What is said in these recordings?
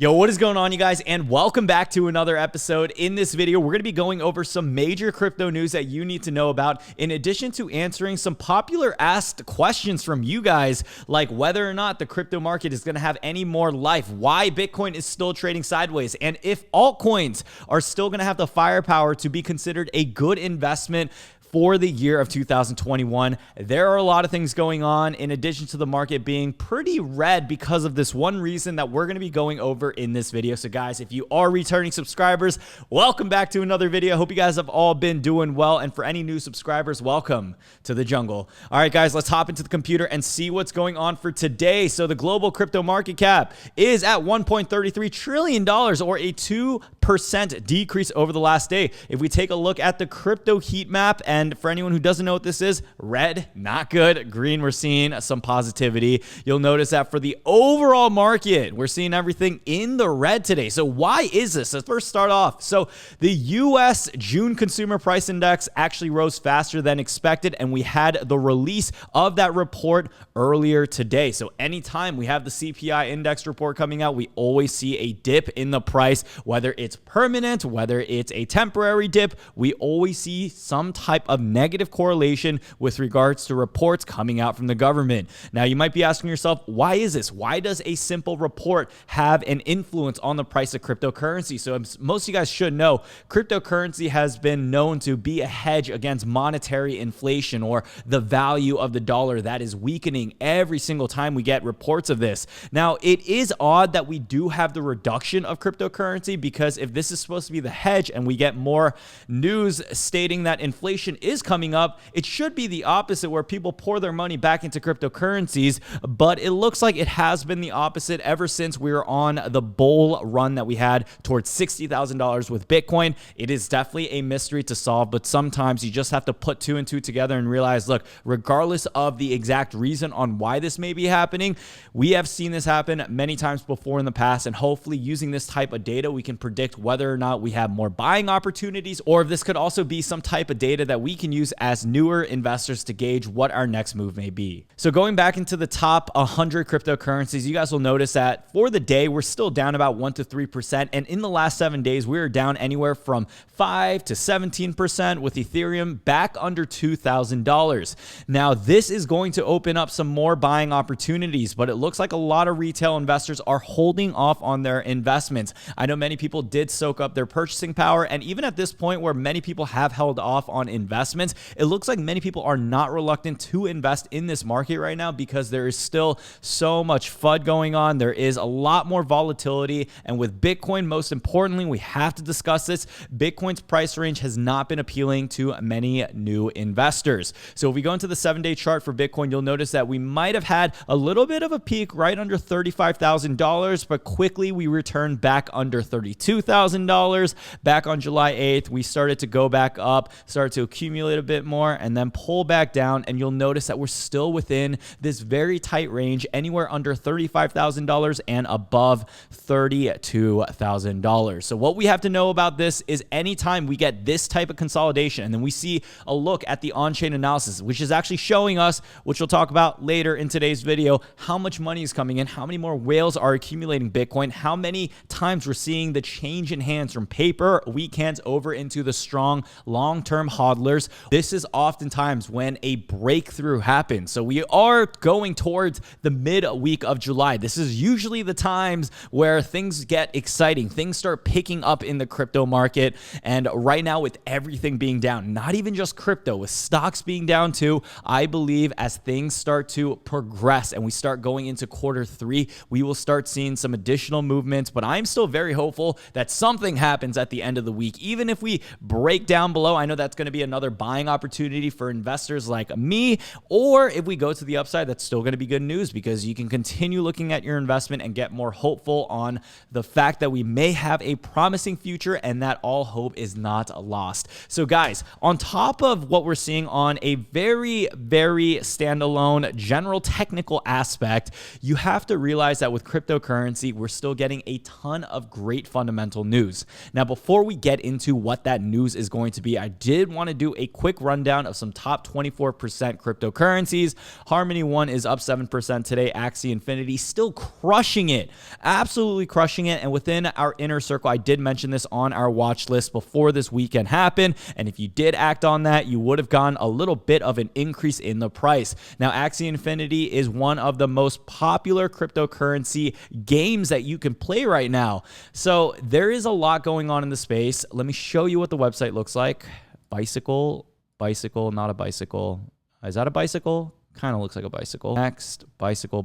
Yo, what is going on, you guys, and welcome back to another episode. In this video, we're going to be going over some major crypto news that you need to know about, in addition to answering some popular asked questions from you guys, like whether or not the crypto market is going to have any more life, why Bitcoin is still trading sideways, and if altcoins are still going to have the firepower to be considered a good investment for the year of 2021. There are a lot of things going on in addition to the market being pretty red because of this one reason that we're going to be going over in this video. So guys, if you are returning subscribers, welcome back to another video. Hope you guys have all been doing well. And for any new subscribers, welcome to the jungle. All right, guys, let's hop into the computer and see what's going on for today. So the global crypto market cap is at $1.33 trillion, or a 2% decrease over the last day. If we take a look at the crypto heat map, and for anyone who doesn't know what this is, red, not good. Green, we're seeing some positivity. You'll notice that for the overall market, we're seeing everything in the red today. So why is this? Let's first start off. So the U.S. June Consumer Price Index actually rose faster than expected, and we had the release of that report earlier today. So anytime we have the CPI index report coming out, we always see a dip in the price, whether it's permanent, whether it's a temporary dip. We always see some type of negative correlation with regards to reports coming out from the government. Now, you might be asking yourself, why is this? Why does a simple report have an influence on the price of cryptocurrency? So most of you guys should know, cryptocurrency has been known to be a hedge against monetary inflation, or the value of the dollar that is weakening every single time we get reports of this. Now, it is odd that we do have the reduction of cryptocurrency, because if this is supposed to be the hedge and we get more news stating that inflation is coming up, it should be the opposite, where people pour their money back into cryptocurrencies. But it looks like it has been the opposite ever since we were on the bull run that we had towards $60,000 with Bitcoin. It is definitely a mystery to solve, but sometimes you just have to put two and two together and realize, look, regardless of the exact reason on why this may be happening, we have seen this happen many times before in the past, and hopefully using this type of data, we can predict whether or not we have more buying opportunities, or if this could also be some type of data that we can use as newer investors to gauge what our next move may be. So going back into the top 100 cryptocurrencies, you guys will notice that for the day, we're still down about 1 to 3%. And in the last 7 days, we were down anywhere from 5 to 17%, with Ethereum back under $2,000. Now, this is going to open up some more buying opportunities, but it looks like a lot of retail investors are holding off on their investments. I know many people did soak up their purchasing power, and even at this point where many people have held off on investments, it looks like many people are not reluctant to invest in this market right now, because there is still so much FUD going on. There is a lot more volatility, and with Bitcoin, most importantly, we have to discuss this. Bitcoin's price range has not been appealing to many new investors. So if we go into the 7-day chart for Bitcoin, you'll notice that we might have had a little bit of a peak right under $35,000, but quickly we returned back under $32,000. Back on July 8th, we started to go back up, started to accumulate a bit more, and then pull back down, and you'll notice that we're still within this very tight range, anywhere under $35,000 and above $32,000. So what we have to know about this is, anytime we get this type of consolidation, and then we see a look at the on-chain analysis, which is actually showing us, which we'll talk about later in today's video, how much money is coming in, how many more whales are accumulating Bitcoin, how many times we're seeing the change in hands from paper weak hands over into the strong long-term hodlers. This is oftentimes when a breakthrough happens. So we are going towards the mid-week of July. This is usually the times where things get exciting. Things start picking up in the crypto market. And right now, with everything being down, not even just crypto, with stocks being down too, I believe as things start to progress and we start going into Q3, we will start seeing some additional movements. But I'm still very hopeful that something happens at the end of the week. Even if we break down below, I know that's going to be another buying opportunity for investors like me. Or if we go to the upside, that's still going to be good news, because you can continue looking at your investment and get more hopeful on the fact that we may have a promising future and that all hope is not lost. So guys, on top of what we're seeing on a very, very standalone general technical aspect, you have to realize that with cryptocurrency, we're still getting a ton of great fundamentals fundamental news. Now, before we get into what that news is going to be, I did want to do a quick rundown of some top 24% cryptocurrencies. Harmony One is up 7% today. Axie Infinity still crushing it, absolutely crushing it. And within our inner circle, I did mention this on our watch list before this weekend happened. And if you did act on that, you would have gotten a little bit of an increase in the price. Now, Axie Infinity is one of the most popular cryptocurrency games that you can play right now. So there is a lot going on in the space. Let me show you what the website looks like. Bicycle, not a bicycle. Is that a bicycle? Kind of looks like a bicycle. Next, bicycle.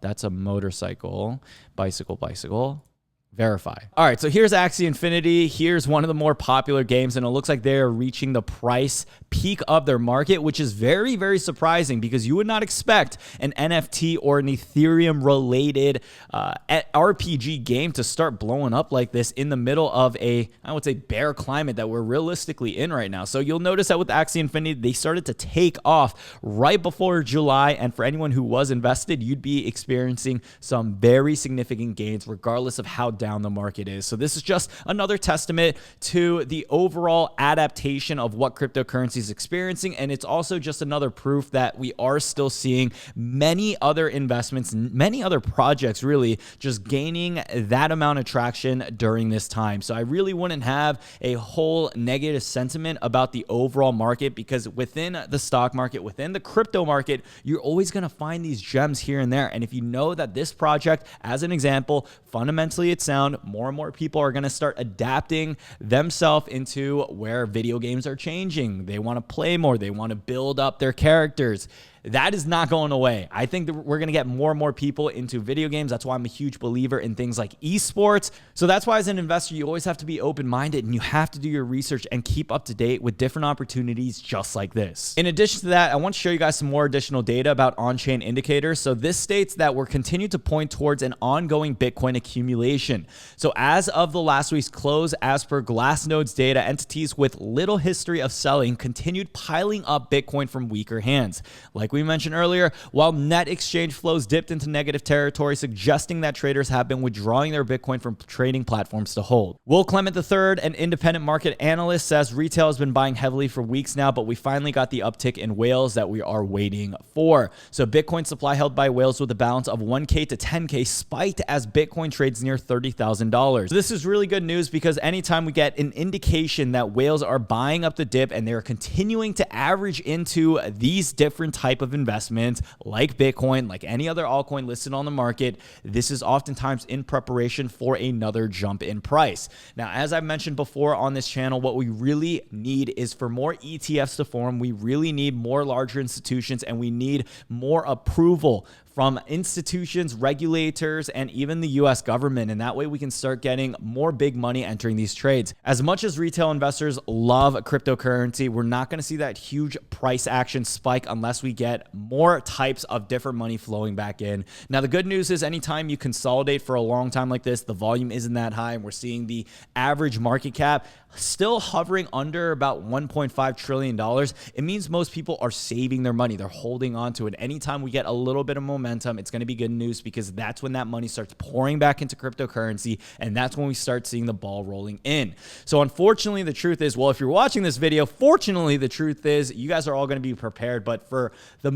That's a motorcycle. Bicycle. Verify. All right, so here's Axie Infinity. Here's one of the more popular games, and it looks like they're reaching the price peak of their market, which is very, very surprising because you would not expect an NFT or an Ethereum-related RPG game to start blowing up like this in the middle of a, I would say, bear climate that we're realistically in right now. So you'll notice that with Axie Infinity, they started to take off right before July, and for anyone who was invested, you'd be experiencing some very significant gains regardless of how down the market is. So this is just another testament to the overall adaptation of what cryptocurrency is experiencing, and it's also just another proof that we are still seeing many other investments, many other projects really just gaining that amount of traction during this time. So I really wouldn't have a whole negative sentiment about the overall market, because within the stock market, within the crypto market, you're always going to find these gems here and there. And if you know that this project, as an example, fundamentally it's sound, more and more people are going to start adapting themselves into where video games are changing. They want to play more. They want to build up their characters. That is not going away. I think that we're going to get more and more people into video games. That's why I'm a huge believer in things like esports. So that's why as an investor, you always have to be open-minded and you have to do your research and keep up to date with different opportunities just like this. In addition to that, I want to show you guys some more additional data about on-chain indicators. So this states that we're continuing to point towards an ongoing Bitcoin accumulation. So as of the last week's close, as per Glassnode's data, entities with little history of selling continued piling up Bitcoin from weaker hands. Like we mentioned earlier, while net exchange flows dipped into negative territory, suggesting that traders have been withdrawing their Bitcoin from trading platforms to hold. Will Clement III, an independent market analyst, says retail has been buying heavily for weeks now, but we finally got the uptick in whales that we are waiting for. So Bitcoin supply held by whales with a balance of 1K to 10K spiked as Bitcoin trades near $30,000. So this is really good news, because anytime we get an indication that whales are buying up the dip and they're continuing to average into these different type of investments like Bitcoin, like any other altcoin listed on the market, this is oftentimes in preparation for another jump in price. Now, as I've mentioned before on this channel, what we really need is for more ETFs to form. We really need more larger institutions, and we need more approval from institutions, regulators, and even the US government. And that way we can start getting more big money entering these trades. As much as retail investors love cryptocurrency, we're not going to see that huge price action spike unless we get more types of different money flowing back in. Now, the good news is anytime you consolidate for a long time like this, the volume isn't that high, and we're seeing the average market cap still hovering under about $1.5 trillion. It means most people are saving their money. They're holding on to it. Anytime we get a little bit of momentum, it's going to be good news, because that's when that money starts pouring back into cryptocurrency, and that's when we start seeing the ball rolling in. So unfortunately, the truth is, well, if you're watching this video, fortunately, the truth is you guys are all going to be prepared. But for the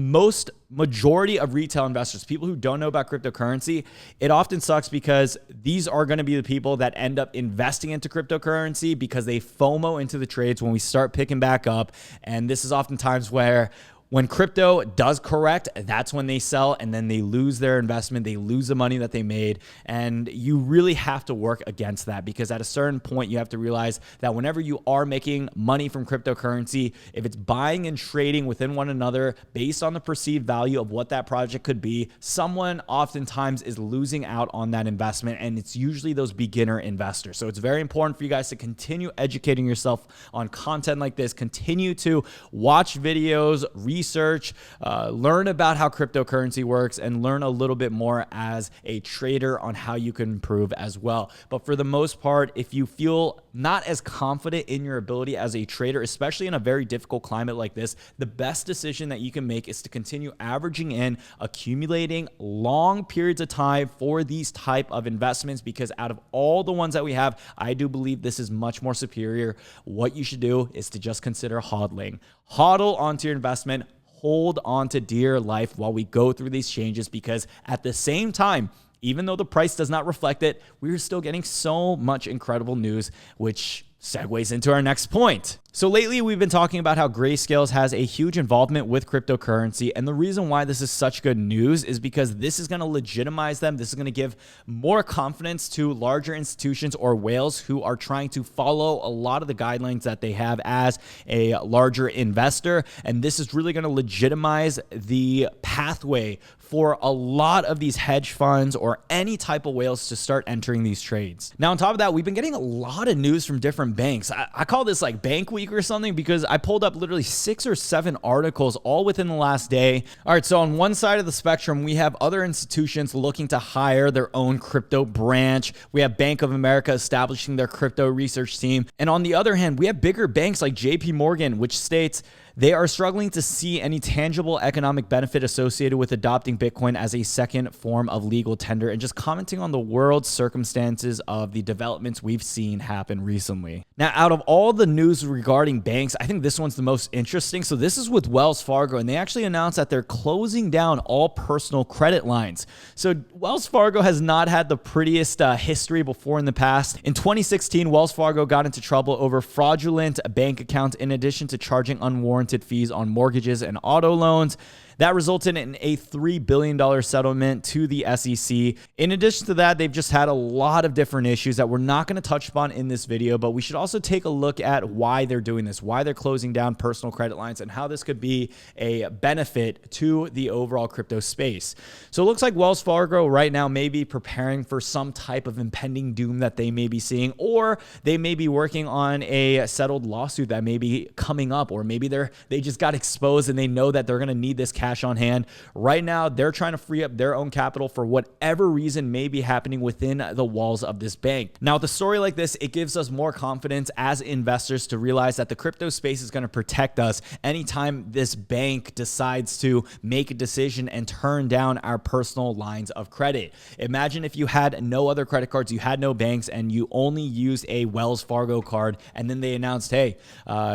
majority of retail investors, people who don't know about cryptocurrency, it often sucks, because these are going to be the people that end up investing into cryptocurrency because they FOMO into the trades when we start picking back up. And this is oftentimes where when crypto does correct, that's when they sell, and then they lose their investment. They lose the money that they made. And you really have to work against that, because at a certain point, you have to realize that whenever you are making money from cryptocurrency, if it's buying and trading within one another based on the perceived value of what that project could be, someone oftentimes is losing out on that investment, and it's usually those beginner investors. So it's very important for you guys to continue educating yourself on content like this, continue to watch videos, read research, learn about how cryptocurrency works, and learn a little bit more as a trader on how you can improve as well. But for the most part, if you feel not as confident in your ability as a trader, especially in a very difficult climate like this, the best decision that you can make is to continue averaging in, accumulating long periods of time for these type of investments, because out of all the ones that we have, I do believe this is much more superior. What you should do is to just consider hodling. Hodl onto your investment, hold on to dear life while we go through these changes, because at the same time, even though the price does not reflect it, we're still getting so much incredible news, which segues into our next point. So lately, we've been talking about how Greyscale has a huge involvement with cryptocurrency. And the reason why this is such good news is because this is going to legitimize them. This is going to give more confidence to larger institutions or whales who are trying to follow a lot of the guidelines that they have as a larger investor. And this is really going to legitimize the pathway for a lot of these hedge funds or any type of whales to start entering these trades. Now, on top of that, we've been getting a lot of news from different banks. I call this like Bank Week or something, because I pulled up literally 6 or 7 articles all within the last day. All right, so on one side of the spectrum, we have other institutions looking to hire their own crypto branch. We have Bank of America establishing their crypto research team. And on the other hand, we have bigger banks like JP Morgan, which states they are struggling to see any tangible economic benefit associated with adopting Bitcoin as a second form of legal tender, and just commenting on the world's circumstances of the developments we've seen happen recently. Now, out of all the news regarding banks, I think this one's the most interesting. So this is with Wells Fargo, and they actually announced that they're closing down all personal credit lines. So Wells Fargo has not had the prettiest history before in the past. In 2016, Wells Fargo got into trouble over fraudulent bank accounts, in addition to charging unwarranted fees on mortgages and auto loans. That resulted in a $3 billion settlement to the SEC. In addition to that, they've just had a lot of different issues that we're not going to touch upon in this video, but we should also take a look at why they're doing this, why they're closing down personal credit lines, and how this could be a benefit to the overall crypto space. So it looks like Wells Fargo right now may be preparing for some type of impending doom that they may be seeing, or they may be working on a settled lawsuit that may be coming up, or maybe they just got exposed and they know that they're going to need this cash on hand. Right now, they're trying to free up their own capital for whatever reason may be happening within the walls of this bank. Now, with a story like this, it gives us more confidence as investors to realize that the crypto space is going to protect us anytime this bank decides to make a decision and turn down our personal lines of credit. Imagine if you had no other credit cards, you had no banks, and you only used a Wells Fargo card, and then they announced, hey,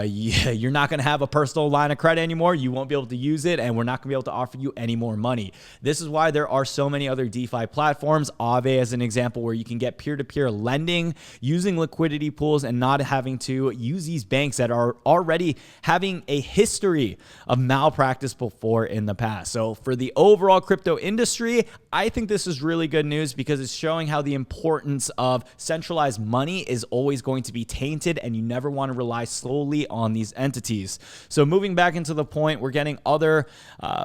you're not going to have a personal line of credit anymore. You won't be able to use it, and we're not going to be able to offer you any more money. This is why there are so many other DeFi platforms, Aave as an example, where you can get peer-to-peer lending using liquidity pools and not having to use these banks that are already having a history of malpractice before in the past. So for the overall crypto industry, I think this is really good news, because it's showing how the importance of centralized money is always going to be tainted, and you never want to rely solely on these entities. So moving back into the point, we're getting other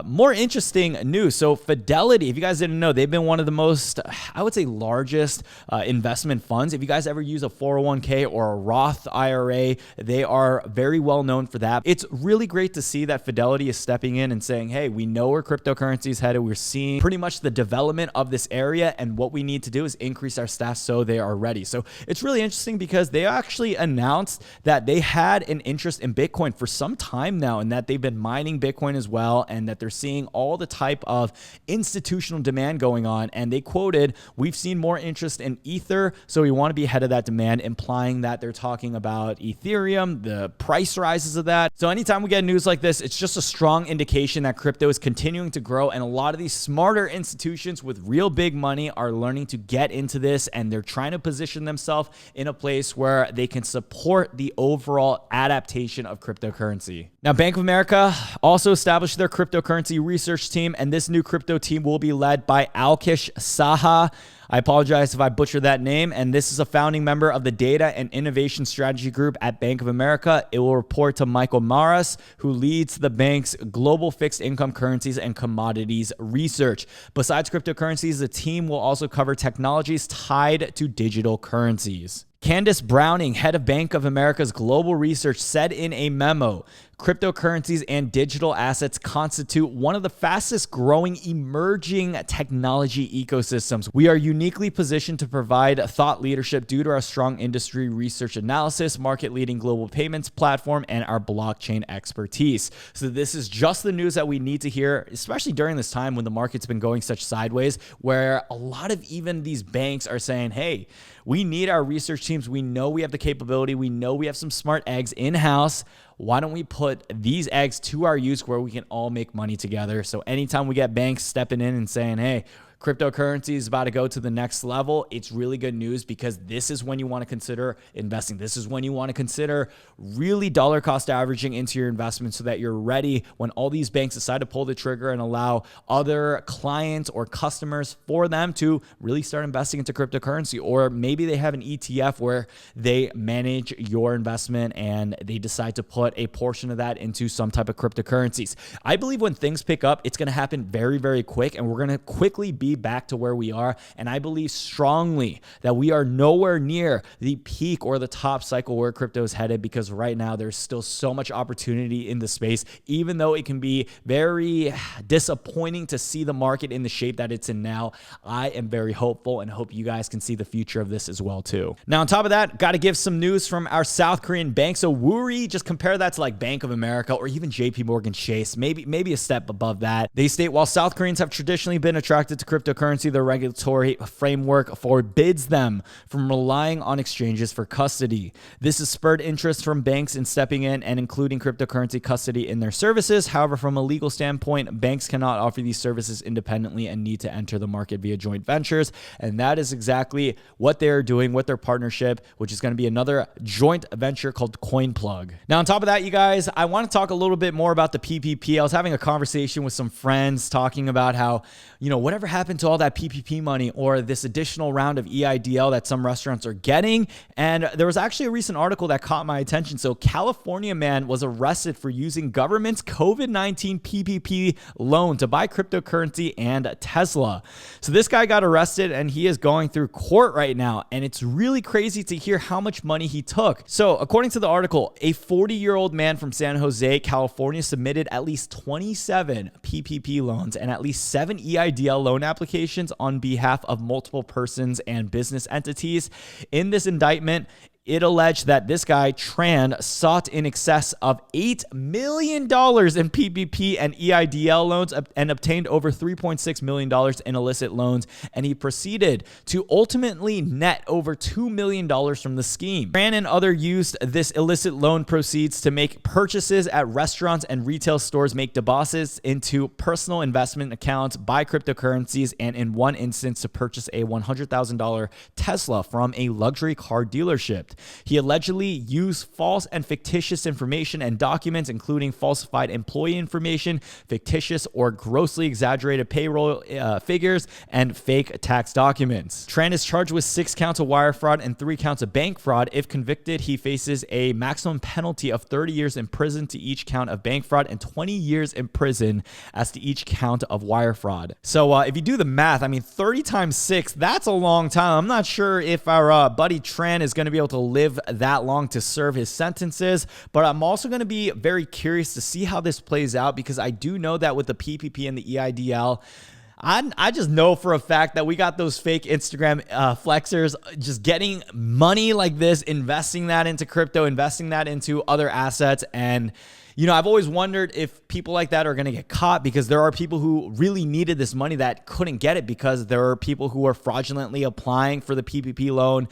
more interesting news. So Fidelity, if you guys didn't know, they've been one of the most, I would say, largest investment funds. If you guys ever use a 401k or a Roth IRA, they are very well known for that. It's really great to see that Fidelity is stepping in and saying, hey, we know where cryptocurrency is headed. We're seeing pretty much the development of this area, and what we need to do is increase our staff so they are ready. So it's really interesting, because they actually announced that they had an interest in Bitcoin for some time now, and that they've been mining Bitcoin as well, and that they're seeing all the type of institutional demand going on. And they quoted, we've seen more interest in Ether, so we want to be ahead of that demand, implying that they're talking about Ethereum, the price rises of that. So anytime we get news like this, it's just a strong indication that crypto is continuing to grow, and a lot of these smarter institutions with real big money are learning to get into this, and they're trying to position themselves in a place where they can support the overall adaptation of cryptocurrency. Now, Bank of America also established their cryptocurrency research team, and this new crypto team will be led by Alkesh Saha. I apologize if I butcher that name. And this is a founding member of the Data and Innovation Strategy Group at Bank of America. It will report to Michael Maras, who leads the bank's global fixed income currencies and commodities research. Besides cryptocurrencies, the team will also cover technologies tied to digital currencies. Candace Browning, head of Bank of America's Global Research, said in a memo, cryptocurrencies and digital assets constitute one of the fastest growing emerging technology ecosystems. We are uniquely positioned to provide thought leadership due to our strong industry research analysis, market-leading global payments platform, and our blockchain expertise. So this is just the news that we need to hear, especially during this time when the market's been going such sideways, where a lot of even these banks are saying, hey, we need our research teams. We know we have the capability. We know we have some smart eggs in-house. Why don't we put these eggs to our use where we can all make money together? So anytime we get banks stepping in and saying, hey, cryptocurrency is about to go to the next level, it's really good news, because this is when you want to consider investing. This is when you want to consider really dollar cost averaging into your investment so that you're ready when all these banks decide to pull the trigger and allow other clients or customers for them to really start investing into cryptocurrency. Or maybe they have an ETF where they manage your investment and they decide to put a portion of that into some type of cryptocurrencies. I believe when things pick up, it's going to happen very, very quick, and we're going to quickly be back to where we are. And I believe strongly that we are nowhere near the peak or the top cycle where crypto is headed, because right now there's still so much opportunity in the space, even though it can be very disappointing to see the market in the shape that it's in now. I am very hopeful and hope you guys can see the future of this as well too. Now, on top of that, got to give some news from our South Korean bank. So Woori, just compare that to like Bank of America or even JP Morgan Chase, maybe a step above that. They state, while South Koreans have traditionally been attracted to cryptocurrency, the regulatory framework forbids them from relying on exchanges for custody. This has spurred interest from banks in stepping in and including cryptocurrency custody in their services. However, from a legal standpoint, banks cannot offer these services independently and need to enter the market via joint ventures. And that is exactly what they're doing with their partnership, which is going to be another joint venture called CoinPlug. Now, on top of that, you guys, I want to talk a little bit more about the PPP. I was having a conversation with some friends talking about how, whatever happened to all that PPP money or this additional round of EIDL that some restaurants are getting. And there was actually a recent article that caught my attention. So California man was arrested for using government's COVID-19 PPP loan to buy cryptocurrency and Tesla. So this guy got arrested and he is going through court right now. And it's really crazy to hear how much money he took. So according to the article, a 40-year-old man from San Jose, California submitted at least 27 PPP loans and at least 7 EIDL loan applications on behalf of multiple persons and business entities. In this indictment, it alleged that this guy, Tran, sought in excess of $8 million in PPP and EIDL loans and obtained over $3.6 million in illicit loans. And he proceeded to ultimately net over $2 million from the scheme. Tran and others used this illicit loan proceeds to make purchases at restaurants and retail stores, make deposits into personal investment accounts, buy cryptocurrencies, and in one instance to purchase a $100,000 Tesla from a luxury car dealership. He allegedly used false and fictitious information and documents, including falsified employee information, fictitious or grossly exaggerated payroll figures, and fake tax documents. Tran is charged with 6 counts of wire fraud and 3 counts of bank fraud. If convicted, he faces a maximum penalty of 30 years in prison to each count of bank fraud and 20 years in prison as to each count of wire fraud. So if you do the math, 30 times 6, that's a long time. I'm not sure if our buddy Tran is going to be able to live that long to serve his sentences, but I'm also going to be very curious to see how this plays out, because I do know that with the PPP and the EIDL, I just know for a fact that we got those fake Instagram flexers just getting money like this, investing that into crypto, investing that into other assets. And I've always wondered if people like that are going to get caught, because there are people who really needed this money that couldn't get it because there are people who are fraudulently applying for the PPP loan.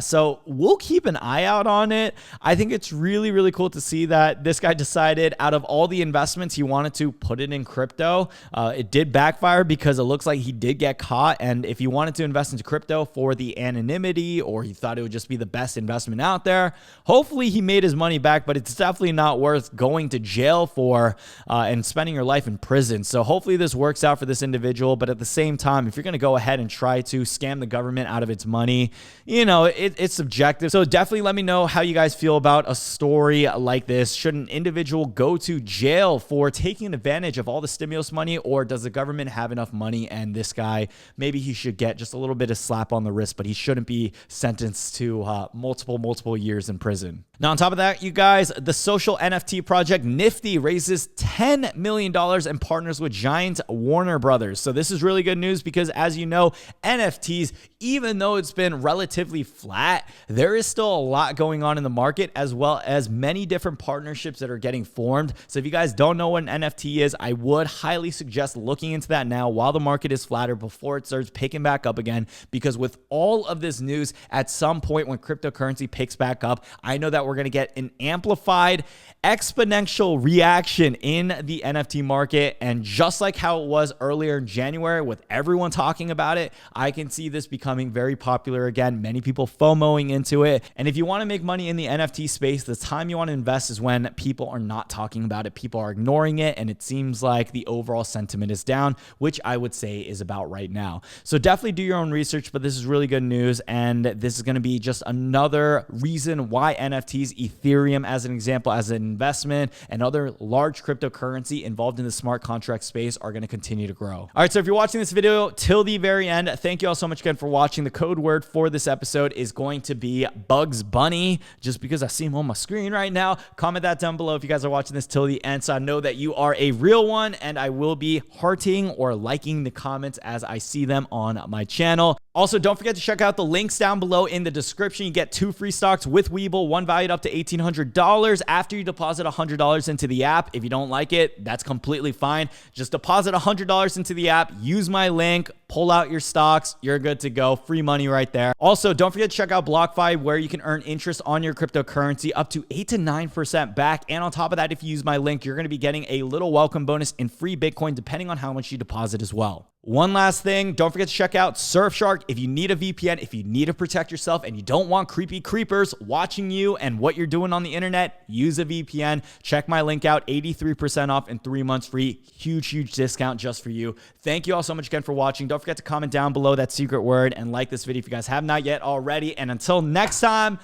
So we'll keep an eye out on it. I think it's really, really cool to see that this guy decided out of all the investments, he wanted to put it in crypto. It did backfire because it looks like he did get caught. And if he wanted to invest into crypto for the anonymity, or he thought it would just be the best investment out there, hopefully he made his money back, but it's definitely not worth going going to jail for and spending your life in prison. So hopefully this works out for this individual. But at the same time, if you're going to go ahead and try to scam the government out of its money, you know, it's subjective. So definitely let me know how you guys feel about a story like this. Should an individual go to jail for taking advantage of all the stimulus money, or does the government have enough money and this guy, maybe he should get just a little bit of slap on the wrist, but he shouldn't be sentenced to multiple years in prison. Now, on top of that, you guys, the social NFT project Nifty raises $10 million and partners with giant Warner Brothers. So this is really good news because, as you know, NFTs, even though it's been relatively flat, there is still a lot going on in the market, as well as many different partnerships that are getting formed. So if you guys don't know what an NFT is, I would highly suggest looking into that now while the market is flatter, before it starts picking back up again, because with all of this news, at some point when cryptocurrency picks back up, I know that we're going to get an amplified exponential reaction in the NFT market. And just like how it was earlier in January with everyone talking about it, I can see this becoming very popular again. Many people FOMOing into it. And if you want to make money in the NFT space, the time you want to invest is when people are not talking about it. People are ignoring it. And it seems like the overall sentiment is down, which I would say is about right now. So definitely do your own research, but this is really good news. And this is going to be just another reason why NFTs, Ethereum as an example, as an investment, and other large cryptocurrency involved in the smart contract space are going to continue to grow. All right, so if you're watching this video till the very end, thank you all so much again for watching. The code word for this episode is going to be Bugs Bunny, just because I see him on my screen right now. Comment that down below if you guys are watching this till the end, so I know that you are a real one, and I will be hearting or liking the comments as I see them on my channel. Also, don't forget to check out the links down below in the description. You get 2 free stocks with Webull, one valued up to $1,800 after you deposit $100 into the app. If you don't like it, that's completely fine. Just deposit $100 into the app, use my link, pull out your stocks, you're good to go. Free money right there. Also, don't forget to check out BlockFi, where you can earn interest on your cryptocurrency up to 8 to 9% back. And on top of that, if you use my link, you're going to be getting a little welcome bonus in free Bitcoin, depending on how much you deposit as well. One last thing, don't forget to check out Surfshark. If you need a VPN, if you need to protect yourself and you don't want creepy creepers watching you and what you're doing on the internet, use a VPN. Check my link out, 83% off and 3 months free. Huge discount just for you. Thank you all so much again for watching. Don't forget to comment down below that secret word and like this video if you guys have not yet already. And until next time,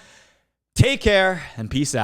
take care and peace out.